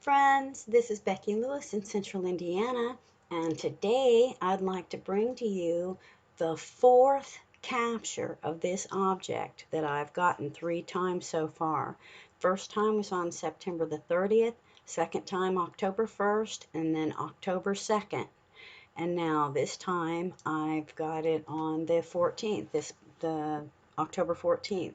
friends, this is Becky Lewis in Central Indiana, and today I'd like to bring to you the fourth capture of this object that I've gotten 3 times so far. First time was on September the 30th, second time October 1st, and then October 2nd. And now this time I've got it on the 14th, the October 14th.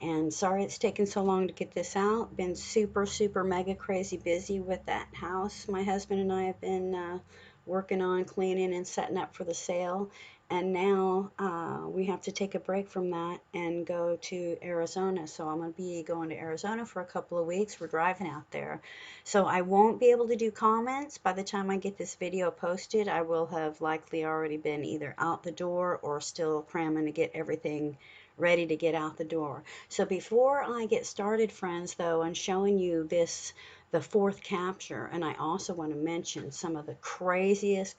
And sorry it's taken so long to get this out. Been super, super mega crazy busy with that house my husband and I have been working on cleaning and setting up for the sale. And now we have to take a break from that and go to Arizona. So I'm going to be going to Arizona for a couple of weeks. We're driving out there. So I won't be able to do comments. By the time I get this video posted, I will have likely already been either out the door or still cramming to get everything ready to get out the door. So before I get started, friends, though, and showing you the fourth capture, and I also want to mention some of the craziest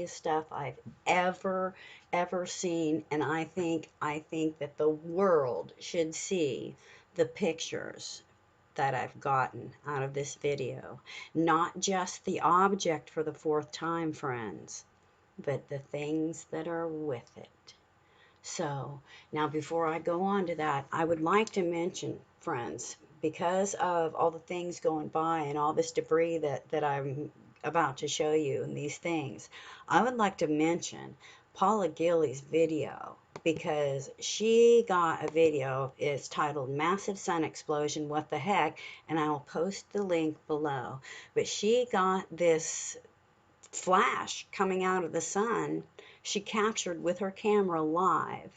stuff I've ever seen, and I think that the world should see the pictures that I've gotten out of this video. Not just the object for the fourth time, friends, but the things that are with it. So now before I go on to that, I would like to mention, friends, because of all the things going by and all this debris that I'm about to show you and these things, I would like to mention Paula Gilley's video because she got a video. It's titled Massive Sun Explosion, What the Heck? And I will post the link below. But she got this flash coming out of the sun she captured with her camera live,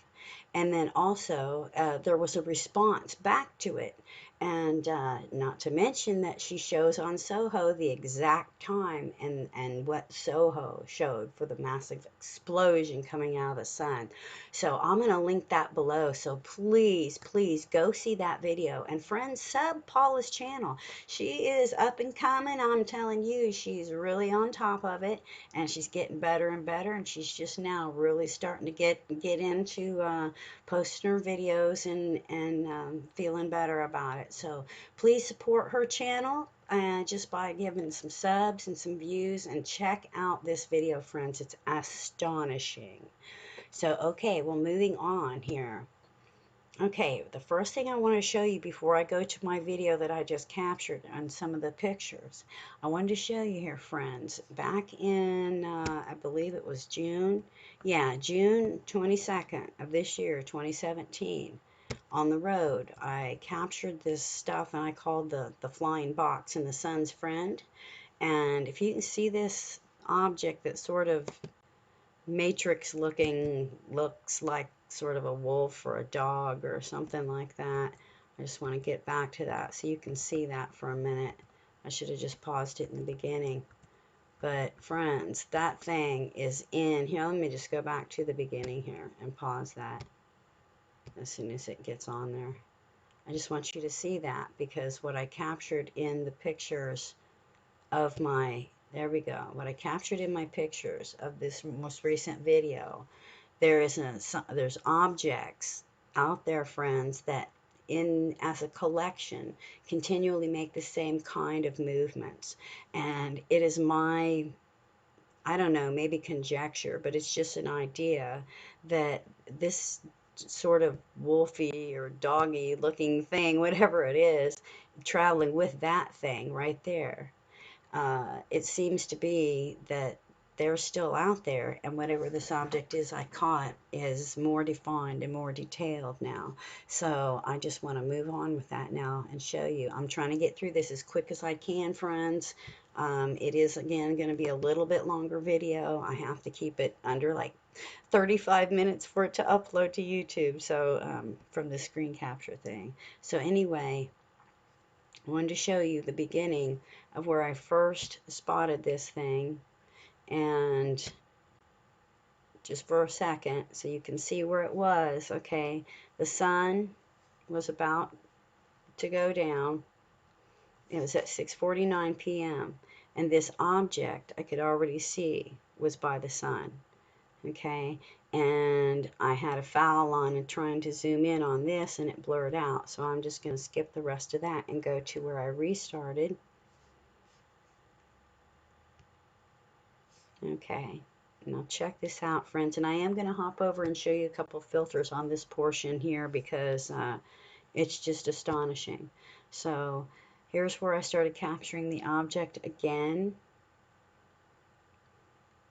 and then also there was a response back to it, and not to mention that she shows on Soho the exact time and what Soho showed for the massive explosion coming out of the sun. So I'm going to link that below, so please go see that video. And friends, sub Paula's channel. She is up and coming. I'm telling you, she's really on top of it, and she's getting better and better, and she's just now really starting to get into posting her videos and feeling better about it. So please support her channel just by giving some subs and some views, and check out this video, friends. It's astonishing. So okay, well, moving on here. Okay, the first thing I want to show you before I go to my video that I just captured on some of the pictures, I wanted to show you here, friends, back in, I believe it was June, yeah, June 22nd of this year, 2017, on the road, I captured this stuff and I called the flying box and the sun's friend. And if you can see this object that sort of matrix looking, looks like sort of a wolf or a dog or something like that. I just want to get back to that so you can see that for a minute. I should have just paused it in the beginning. But friends, that thing is in here. Let me just go back to the beginning here and pause that as soon as it gets on there. I just want you to see that because what I captured in the pictures of my, there we go, what I captured in my pictures of this most recent video, there's objects out there, friends, that in as a collection continually make the same kind of movements. And it is my, I don't know, maybe conjecture, but it's just an idea that this sort of wolfy or doggy looking thing, whatever it is, traveling with that thing right there, it seems to be that they're still out there, and whatever this object is I caught is more defined and more detailed now. So I just want to move on with that now and show you. I'm trying to get through this as quick as I can, friends. It is, again, going to be a little bit longer video. I have to keep it under like 35 minutes for it to upload to YouTube, so from the screen capture thing. So anyway, I wanted to show you the beginning of where I first spotted this thing, and just for a second so you can see where it was. Okay, the sun was about to go down. It was at 6:49 p.m. and this object I could already see was by the sun. Okay, and I had a foul on and trying to zoom in on this and it blurred out, so I'm just going to skip the rest of that and go to where I restarted. Okay, now check this out, friends, and I am going to hop over and show you a couple filters on this portion here because it's just astonishing. So here's where I started capturing the object again,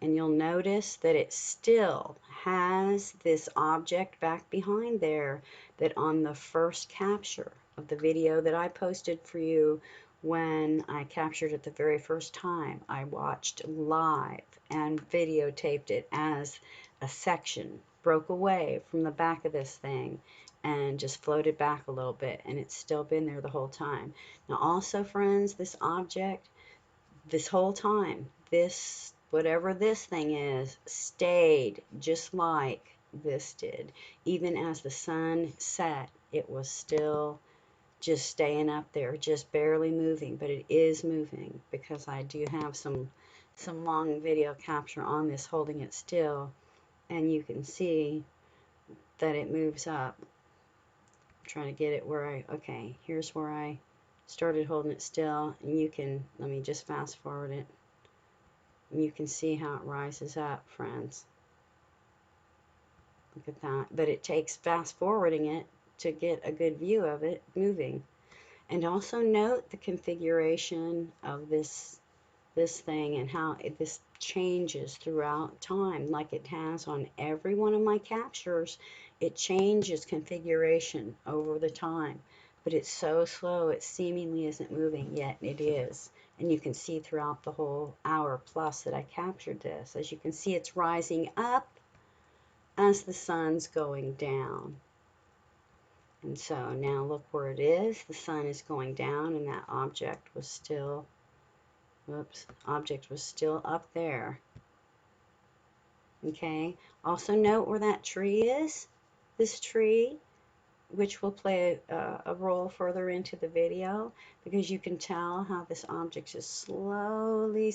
and you'll notice that it still has this object back behind there that on the first capture of the video that I posted for you when I captured it the very first time, I watched live and videotaped it as a section broke away from the back of this thing and just floated back a little bit, and it's still been there the whole time. Now also, friends, this object, this whole time, this, whatever this thing is, stayed just like this did. Even as the sun set, it was still just staying up there, just barely moving, but it is moving because I do have some long video capture on this holding it still, and you can see that it moves up. I'm trying to get it where okay, here's where I started holding it still, and you can, let me just fast forward it. You can see how it rises up, friends. Look at that. But it takes fast forwarding it to get a good view of it moving. And also note the configuration of this thing and how this changes throughout time, like it has on every one of my captures. It changes configuration over the time, but it's so slow it seemingly isn't moving, yet it is. And you can see throughout the whole hour plus that I captured this. As you can see, it's rising up as the sun's going down. And so now look where it is. The sun is going down and that object was still, whoops, object was still up there. Okay, also note where that tree is. This tree, which will play a role further into the video, because you can tell how this object is slowly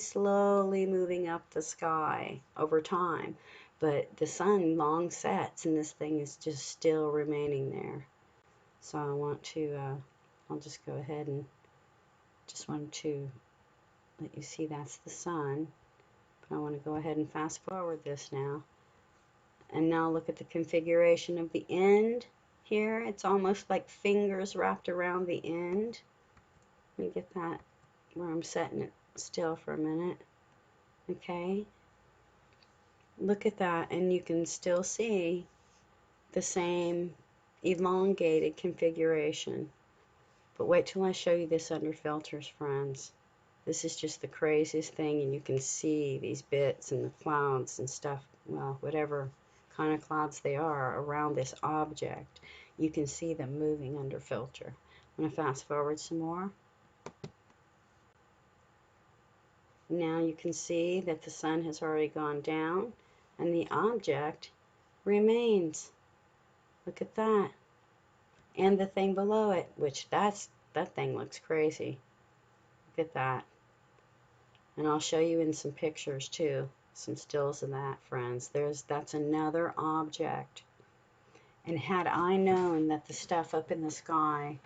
moving up the sky over time. But the sun long sets and this thing is just still remaining there. So I want to, I'll just go ahead and just wanted to let you see that's the sun. But I want to go ahead and fast forward this now. And now look at the configuration of the end here. It's almost like fingers wrapped around the end. Let me get that where I'm setting it still for a minute. Okay. Look at that, and you can still see the same elongated configuration. But wait till I show you this under filters, friends. This is just the craziest thing, and you can see these bits and the clouds and stuff, well, whatever kind of clouds they are around this object. You can see them moving under filter. I'm going to fast forward some more. Now you can see that the sun has already gone down and the object remains. Look at that. And the thing below it, which that thing looks crazy. Look at that. And I'll show you in some pictures too, some stills of that, friends. That's another object. And had I known that the stuff up in the sky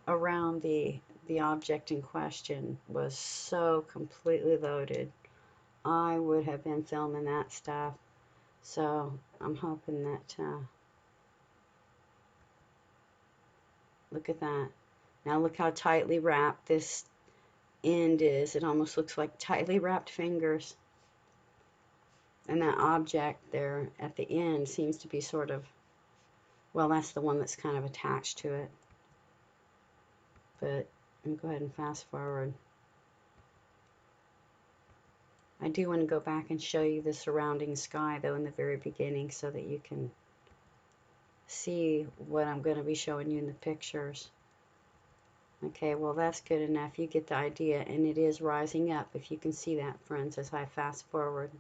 around the object in question was so completely loaded, I would have been filming that stuff. So I'm hoping that, look at that. Now look how tightly wrapped this end is. It almost looks like tightly wrapped fingers. And that object there at the end seems to be sort of, well, that's the one that's kind of attached to it. But I'm going to go ahead and fast forward. I do want to go back and show you the surrounding sky, though, in the very beginning so that you can see what I'm going to be showing you in the pictures. Okay, well, that's good enough. You get the idea, and it is rising up, if you can see that, friends, as I fast forward.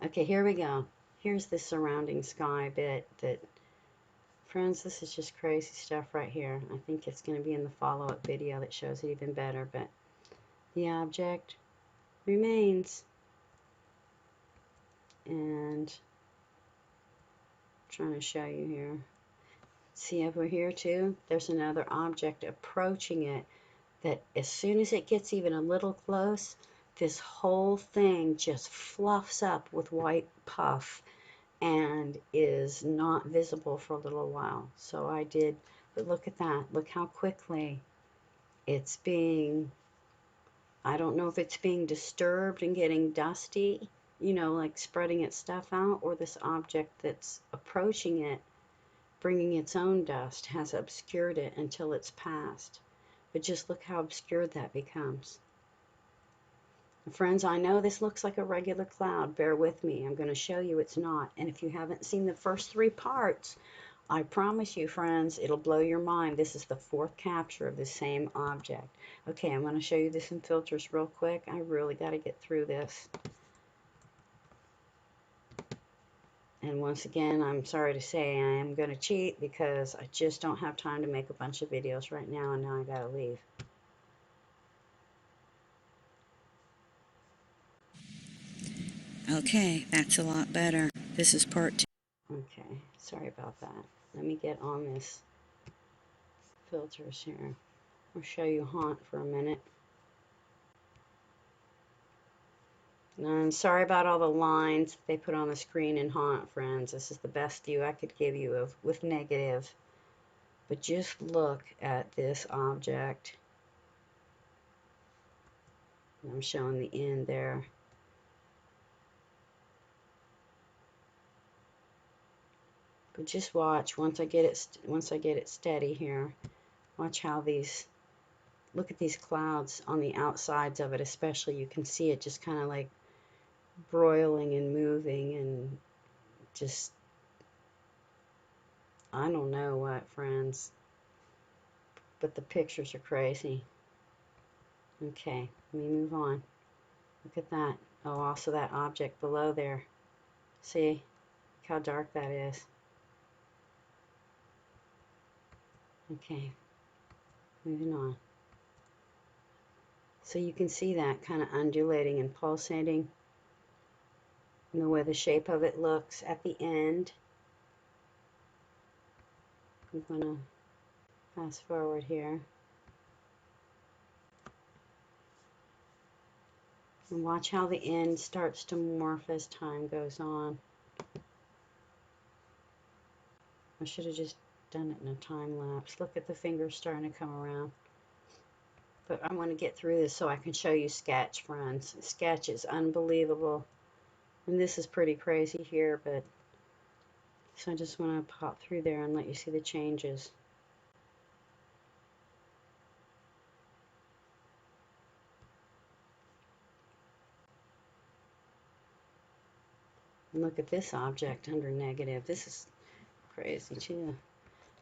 Okay, here we go. Here's the surrounding sky bit that, friends, this is just crazy stuff right here. I think it's going to be in the follow-up video that shows it even better, but the object remains. And I'm trying to show you here. See over here too? There's another object approaching it that as soon as it gets even a little close, this whole thing just fluffs up with white puff and is not visible for a little while. So I did, but look at that. Look how quickly it's being, I don't know if it's being disturbed and getting dusty, you know, like spreading its stuff out, or this object that's approaching it, bringing its own dust, has obscured it until it's passed. But just look how obscured that becomes. Friends, I know this looks like a regular cloud. Bear with me. I'm going to show you it's not. And if you haven't seen the first 3 parts, I promise you, friends, it'll blow your mind. This is the 4th capture of the same object. Okay, I'm going to show you this in filters real quick. I really got to get through this. And once again, I'm sorry to say I am going to cheat because I just don't have time to make a bunch of videos right now, and now I got to leave. Okay, that's a lot better. This is part 2. Okay, sorry about that. Let me get on this filters here. I'll show you Haunt for a minute. And sorry about all the lines they put on the screen in Haunt, friends. This is the best view I could give you of with negative. But just look at this object. I'm showing the end there. But just watch once I get it steady here. Watch how these, look at these clouds on the outsides of it, especially. You can see it just kind of like broiling and moving and just, I don't know what, friends. But the pictures are crazy. Okay, let me move on. Look at that. Oh, also that object below there. See? Look how dark that is. Okay, moving on. So you can see that kind of undulating and pulsating. And the way the shape of it looks at the end. I'm going to fast forward here. And watch how the end starts to morph as time goes on. I should have just done it in a time lapse. Look at the fingers starting to come around. But I want to get through this so I can show you Sketch, friends. Sketch is unbelievable. And this is pretty crazy here, but so I just want to pop through there and let you see the changes. And look at this object under negative. This is crazy too.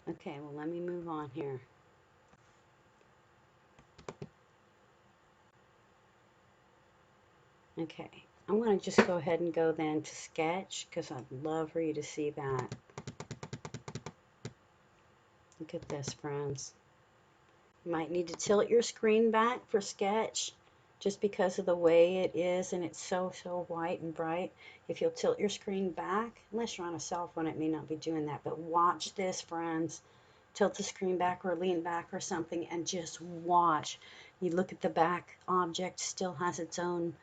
Okay, well, let me move on here. Okay, I'm going to just go ahead and go then to Sketch because I'd love for you to see that. Look at this, friends. You might need to tilt your screen back for Sketch just because of the way it is, and it's so white and bright. If you'll tilt your screen back, unless you're on a cell phone, it may not be doing that, but watch this, friends. Tilt the screen back or lean back or something and just watch. You look at the back object, still has its own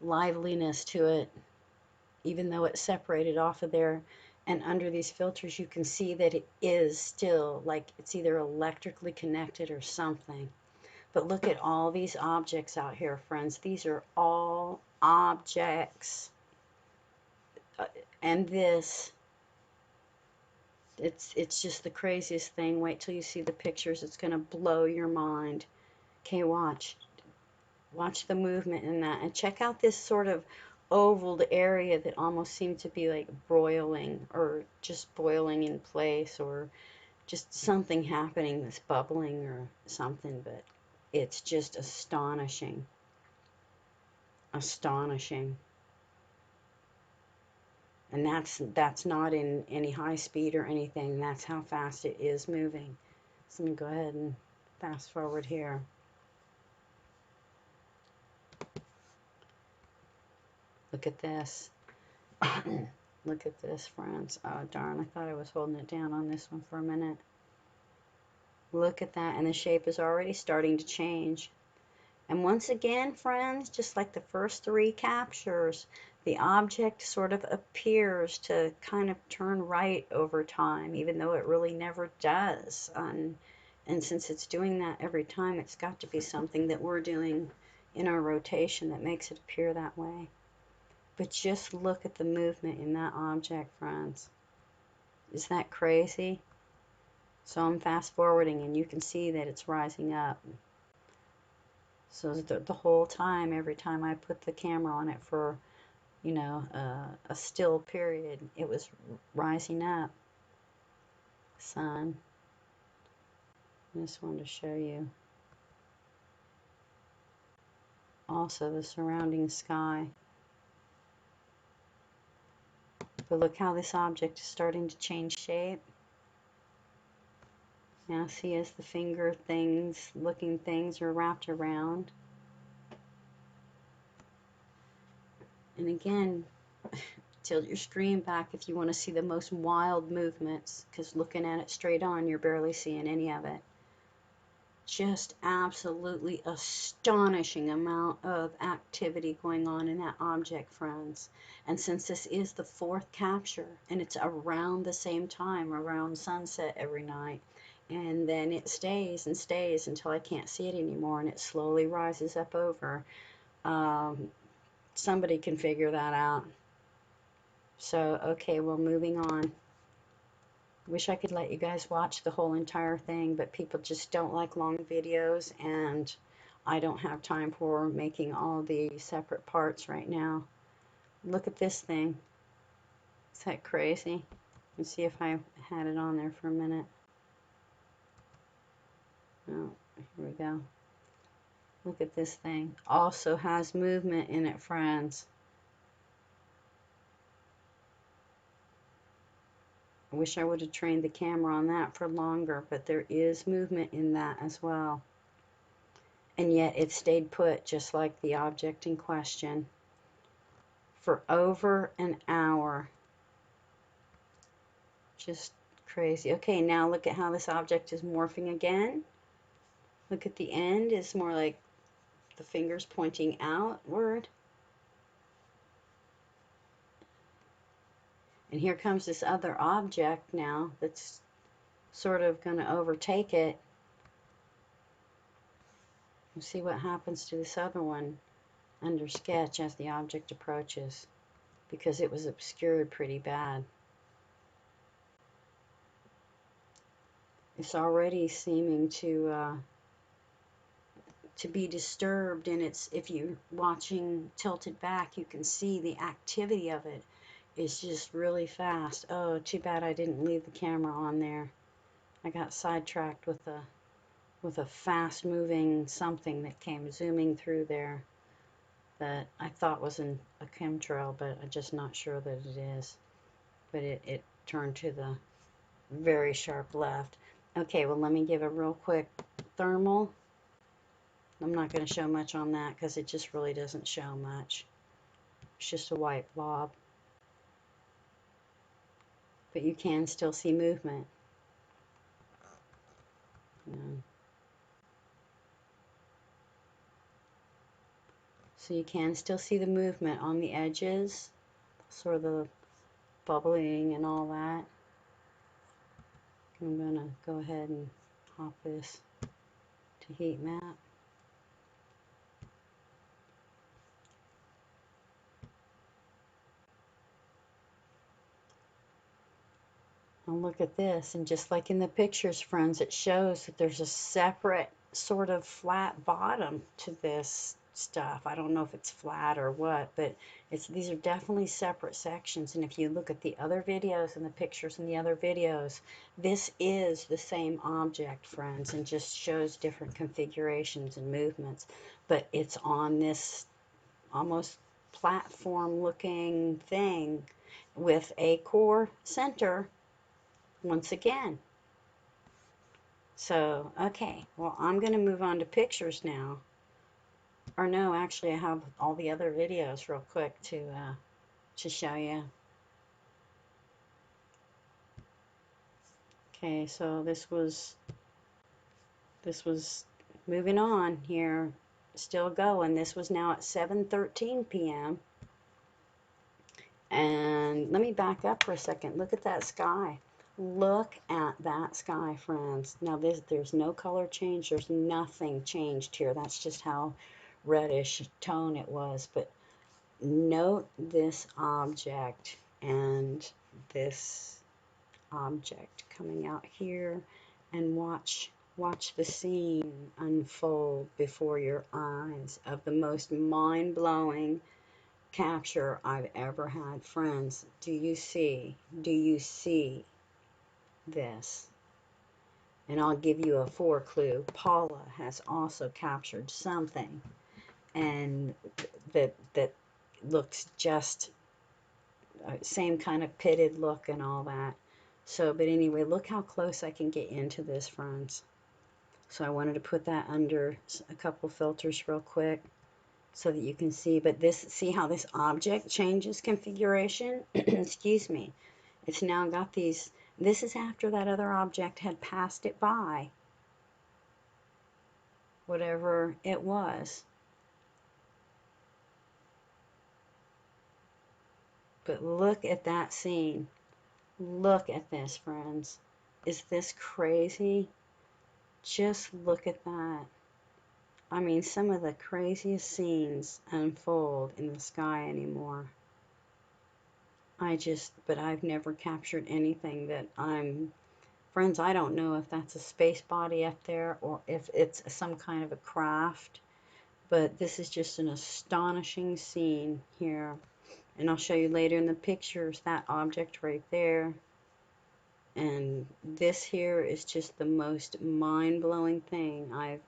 liveliness to it, even though it's separated off of there. And under these filters, you can see that it is still like it's either electrically connected or something. But look at all these objects out here, friends. These are all objects. And this, it's just the craziest thing. Wait till you see the pictures. It's going to blow your mind. Okay, watch. Watch the movement in that. And check out this sort of ovaled area that almost seemed to be like broiling or just boiling in place or just something happening that's bubbling or something. But it's just astonishing. Astonishing. And that's not in any high speed or anything. That's how fast it is moving. So let me go ahead and fast forward here. Look at this. Look at this, friends. Oh, darn. I thought I was holding it down on this one for a minute. Look at that. And the shape is already starting to change. And once again, friends, just like the first three captures, the object sort of appears to kind of turn right over time, even though it really never does. And since it's doing that every time, it's got to be something that we're doing in our rotation that makes it appear that way. But just look at the movement in that object, friends. Is that crazy? So I'm fast forwarding and you can see that it's rising up. So the whole time, every time I put the camera on it for, you know, a still period, it was rising up. Sun. I just wanted to show you. Also the surrounding sky. But look how this object is starting to change shape. Now see as the finger things, looking things are wrapped around. And again, tilt your screen back if you want to see the most wild movements, because looking at it straight on, you're barely seeing any of it. Just absolutely astonishing amount of activity going on in that object, friends. And since this is the fourth capture, and it's around the same time, around sunset every night, and then it stays and stays until I can't see it anymore, and it slowly rises up over. Somebody can figure that out. So, okay, well, moving on. Wish I could let you guys watch the whole entire thing, but people just don't like long videos, and I don't have time for making all the separate parts right now. Look at this thing. Is that crazy? Let's see if I had it on there for a minute. Oh, here we go. Look at this thing. Also has movement in it, friends. I wish I would have trained the camera on that for longer, but there is movement in that as well. And yet it stayed put just like the object in question for over an hour. Just crazy. Okay, now look at how this object is morphing again. Look at the end. It's more like the fingers pointing outward. And here comes this other object now that's sort of going to overtake it. We'll see what happens to this other one under sketch as the object approaches, because it was obscured pretty bad. It's already seeming to be disturbed, and it's, if you're watching tilted back, you can see the activity of it is just really fast. Oh, too bad I didn't leave the camera on there. I got sidetracked with a fast moving something that came zooming through there that I thought was a chemtrail, but I'm just not sure that it is. But it turned to the very sharp left. Okay, well, let me give a real quick thermal. I'm not going to show much on that because it just really doesn't show much. It's just a white blob. But you can still see movement. You know. So you can still see the movement on the edges, sort of the bubbling and all that. I'm going to go ahead and hop this to heat map. And look at this, and just like in the pictures, friends, it shows that there's a separate sort of flat bottom to this stuff. I don't know if it's flat or what, but these are definitely separate sections. And if you look at the other videos and the pictures in the other videos, this is the same object, friends, and just shows different configurations and movements. But it's on this almost platform looking thing with a core center once again. So, okay, well, I'm going to move on to pictures now. Or no, actually, I have all the other videos real quick to show you. Okay, so this was moving on here. still going. This was now at 7:13 p.m. And let me back up for a second. Look at that sky. Look at that sky, friends. Now there's no color change. There's nothing changed here. That's just how reddish tone it was. But note this object and this object coming out here, and watch the scene unfold before your eyes of the most mind-blowing capture I've ever had. Friends, do you see this? And I'll give you a clue. Paula has also captured something, and that looks just same kind of pitted look and all that. So, but anyway, look how close I can get into this, friends. So I wanted to put that under a couple filters real quick so that you can see. But this, see how this object changes configuration? Excuse me. It's now got these. This is after that other object had passed it by, whatever it was. But look at that scene. Look at this, friends. Is this crazy? Just look at that. I mean, some of the craziest scenes unfold in the sky anymore. But I've never captured anything that friends, I don't know if that's a space body up there or if it's some kind of a craft, but this is just an astonishing scene here. And I'll show you later in the pictures that object right there. And this here is just the most mind-blowing thing I've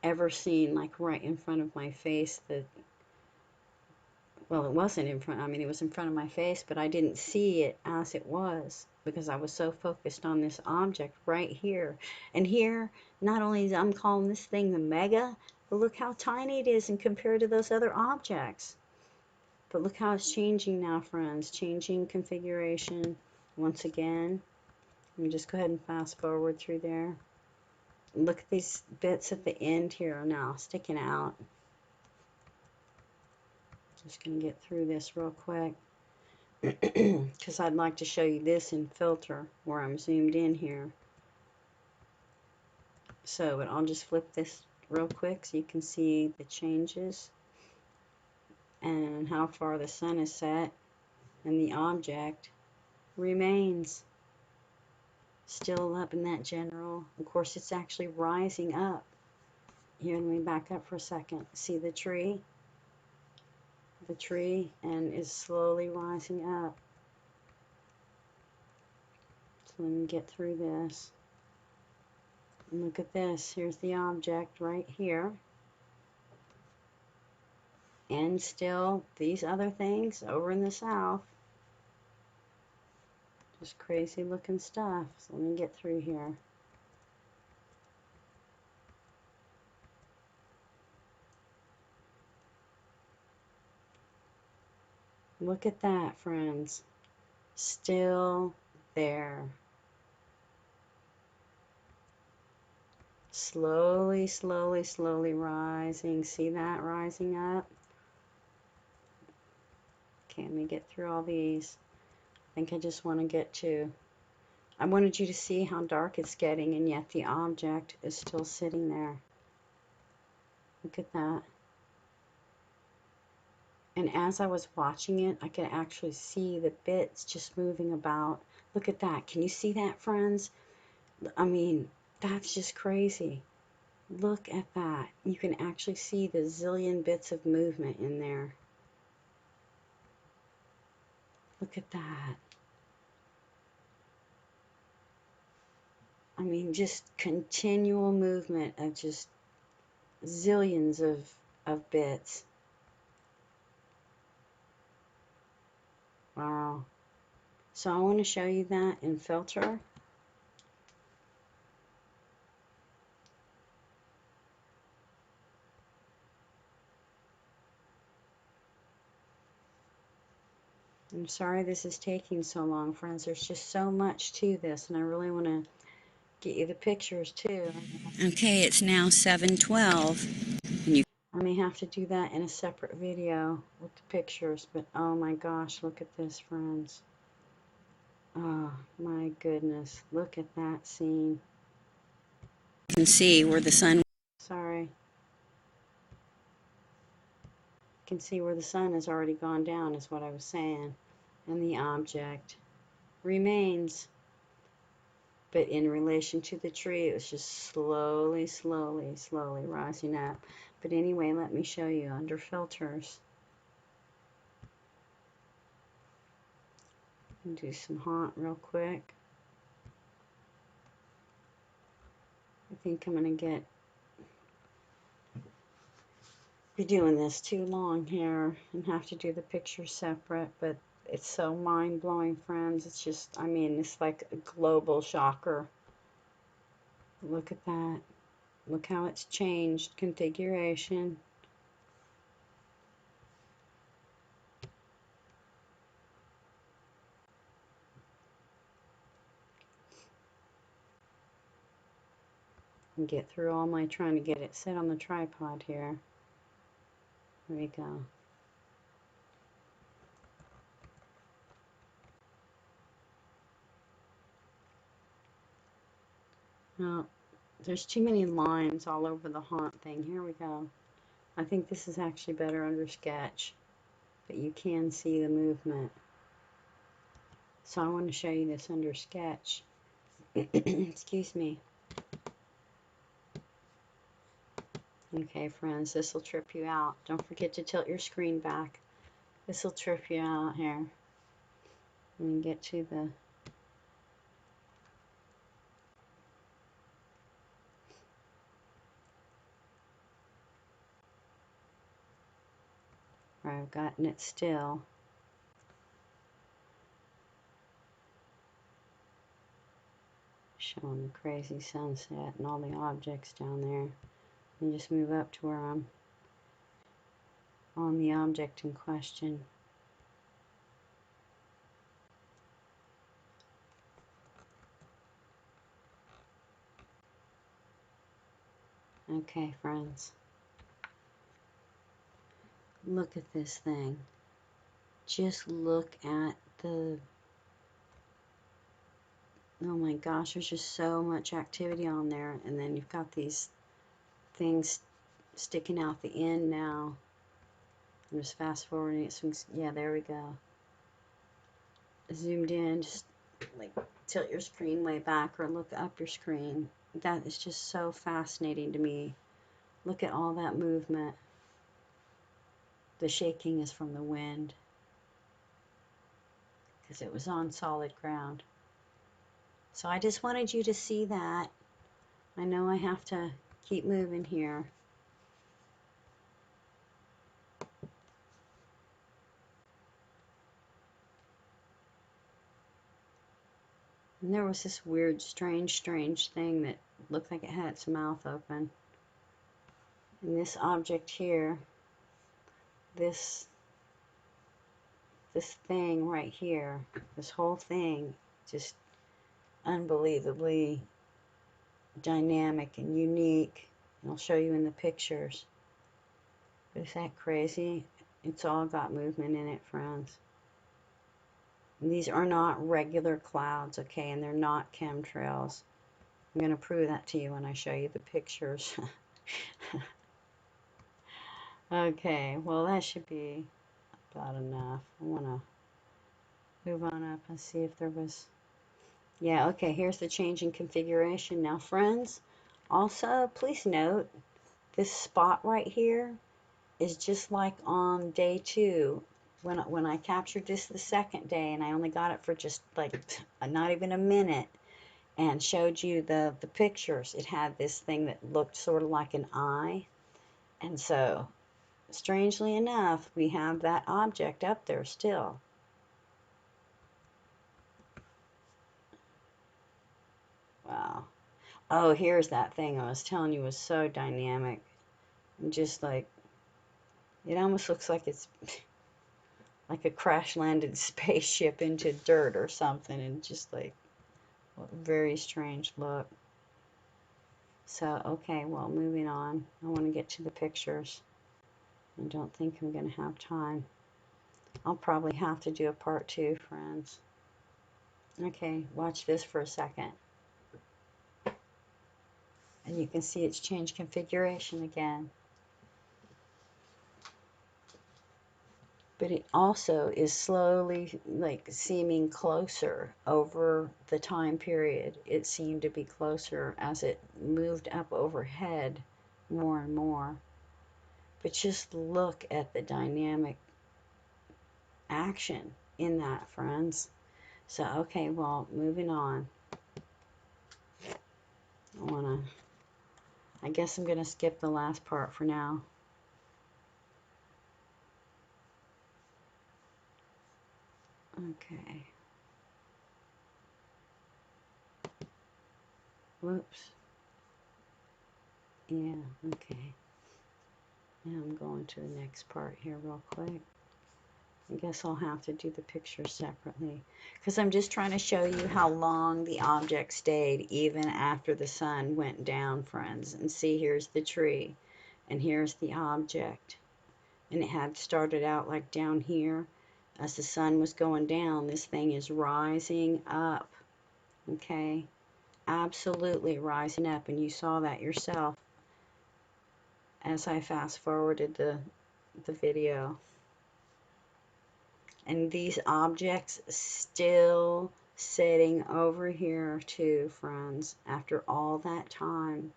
ever seen, like right in front of my face. Well, it wasn't in front, I mean, it was in front of my face, but I didn't see it as it was because I was so focused on this object right here. And here, not only is I'm calling this thing the mega, but look how tiny it is in compared to those other objects. But look how it's changing now, friends. Changing configuration once again. Let me just go ahead and fast forward through there. Look at these bits at the end here now sticking out. Just going to get through this real quick because I'd like to show you this in filter where I'm zoomed in here. So, but I'll just flip this real quick so you can see the changes and how far the sun is set, and the object remains still up in that general. Of course, it's actually rising up. Here, let me back up for a second. See the tree? The tree, and is slowly rising up. So let me get through this. And look at this. Here's the object right here. And still these other things over in the south. Just crazy looking stuff. So let me get through here. Look at that, friends. Still there. Slowly, slowly, slowly rising. See that rising up? Okay, let me get through all these. I think I just want to get to, I wanted you to see how dark it's getting, and yet the object is still sitting there. Look at that. And as I was watching it, I could actually see the bits just moving about. Look at that. Can you see that, friends? I mean, that's just crazy. Look at that. You can actually see the zillion bits of movement in there. Look at that. I mean, just continual movement of just zillions of bits. Wow. So I want to show you that in filter. I'm sorry this is taking so long, friends. There's just so much to this, and I really want to get you the pictures too. Okay, it's now 7:12. And you I may have to do that in a separate video with the pictures, but oh my gosh, look at this, friends. Oh my goodness, look at that scene. You can see where the sun, sorry, you can see where the sun has already gone down, is what I was saying, and the object remains. But in relation to the tree, it was just slowly, slowly, slowly rising up. But anyway, let me show you under filters. Do some haunt real quick. I think I'm going to be doing this too long here and have to do the picture separate, but it's so mind-blowing, friends. It's just, I mean, it's like a global shocker. Look at that. Look how it's changed configuration. And get through all my trying to get it set on the tripod here. There we go. Now, there's too many lines all over the haunt thing. Here we go. I think this is actually better under sketch, but you can see the movement. So I want to show you this under sketch. Excuse me. Okay, friends, this will trip you out. Don't forget to tilt your screen back. This will trip you out here. Let me get to the... where I've gotten it still. Showing the crazy sunset and all the objects down there. And just move up to where I'm on the object in question. Okay, friends. Look at this thing. Just look at the... oh my gosh, there's just so much activity on there. And then you've got these things sticking out the end now. I'm just fast forwarding it. Yeah, there we go. Zoomed in, just like tilt your screen way back or look up your screen. That is just so fascinating to me. Look at all that movement. The shaking is from the wind because it was on solid ground. So I just wanted you to see that. I know I have to keep moving here. And there was this weird, strange thing that looked like it had its mouth open. And this object here, this thing right here, this whole thing, just unbelievably dynamic and unique. And I'll show you in the pictures. Is that crazy? It's all got movement in it, friends. And these are not regular clouds, okay? And they're not chemtrails. I'm going to prove that to you when I show you the pictures. Okay, well that should be about enough. I want to move on up and see if there was... yeah, okay, here's the change in configuration. Now, friends, also, please note, this spot right here is just like on day 2. When I captured this the second day, and I only got it for just like not even a minute, and showed you the pictures, it had this thing that looked sort of like an eye. And so, strangely enough, we have that object up there still. Wow. Oh, here's that thing I was telling you was so dynamic. And just like, it almost looks like it's like a crash-landed spaceship into dirt or something. And just like, very strange look. So, okay, well, moving on. I want to get to the pictures. I don't think I'm going to have time. I'll probably have to do a part 2, friends. Okay, watch this for a second. And you can see it's changed configuration again. But it also is slowly, like, seeming closer over the time period. It seemed to be closer as it moved up overhead more and more. But just look at the dynamic action in that, friends. So, okay, well, moving on. I guess I'm going to skip the last part for now. Okay. Whoops. Yeah, okay. Now I'm going to the next part here real quick. I guess I'll have to do the pictures separately, because I'm just trying to show you how long the object stayed even after the sun went down, friends. And see, here's the tree, and here's the object. And it had started out like down here. As the sun was going down, this thing is rising up, okay? Absolutely rising up, and you saw that yourself as I fast forwarded the video. And these objects still sitting over here too, friends, after all that time.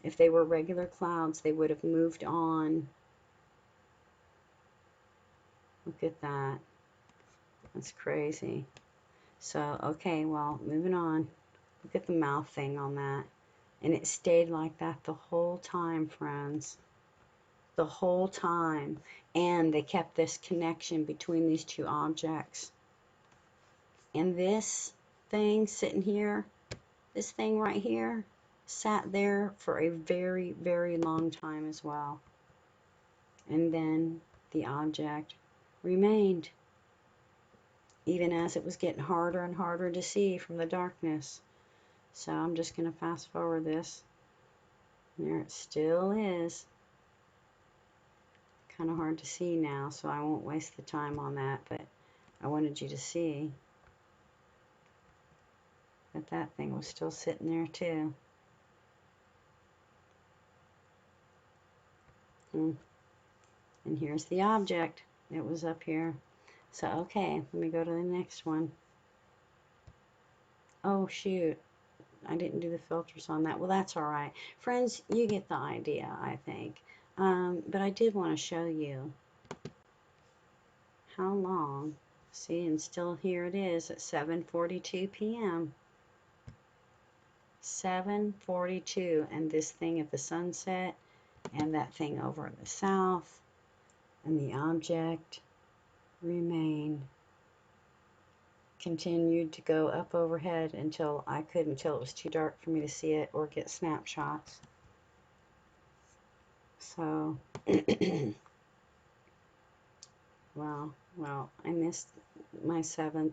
If they were regular clouds, they would have moved on. Look at that. That's crazy. So, okay, well, moving on. Look at the mouth thing on that. And it stayed like that the whole time, friends. The whole time. And they kept this connection between these two objects. And this thing sitting here, this thing right here, sat there for a very, very long time as well. And then the object remained, even as it was getting harder and harder to see from the darkness. So I'm just going to fast forward this. There it still is. Kind of hard to see now, so I won't waste the time on that, but I wanted you to see that that thing was still sitting there too. And here's the object. It was up here. So, okay, let me go to the next one. Oh, shoot. I didn't do the filters on that. Well, that's all right. Friends, you get the idea, I think. But I did want to show you how long. See, and still here it is at 7:42 p.m. 7:42, and this thing at the sunset, and that thing over in the south, and the object remained, continued to go up overhead until I couldn't, until it was too dark for me to see it or get snapshots. So, well, I missed my 7th.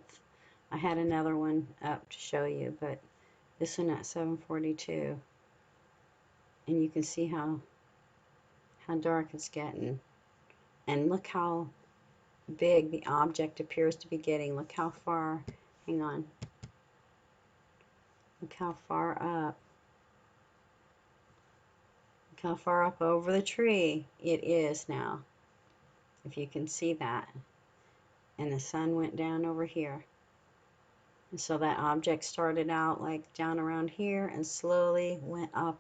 I had another one up to show you, but this one at 7:42, and you can see how dark it's getting. And look how big the object appears to be getting. Look how far, hang on, look how far up. Look how far up over the tree it is now, if you can see that. And the sun went down over here. And so that object started out like down around here and slowly went up.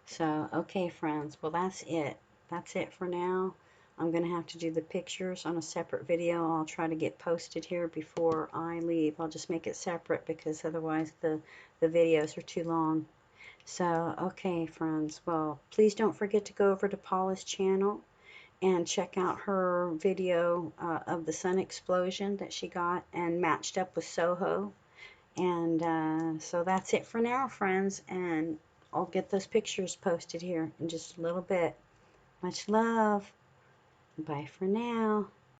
So, okay, friends, well, that's it. That's it for now. I'm going to have to do the pictures on a separate video. I'll try to get posted here before I leave. I'll just make it separate because otherwise the videos are too long. So, okay, friends, well, please don't forget to go over to Paula's channel and check out her video of the sun explosion that she got and matched up with Soho. And so that's it for now, friends, and I'll get those pictures posted here in just a little bit. Much love. Bye for now.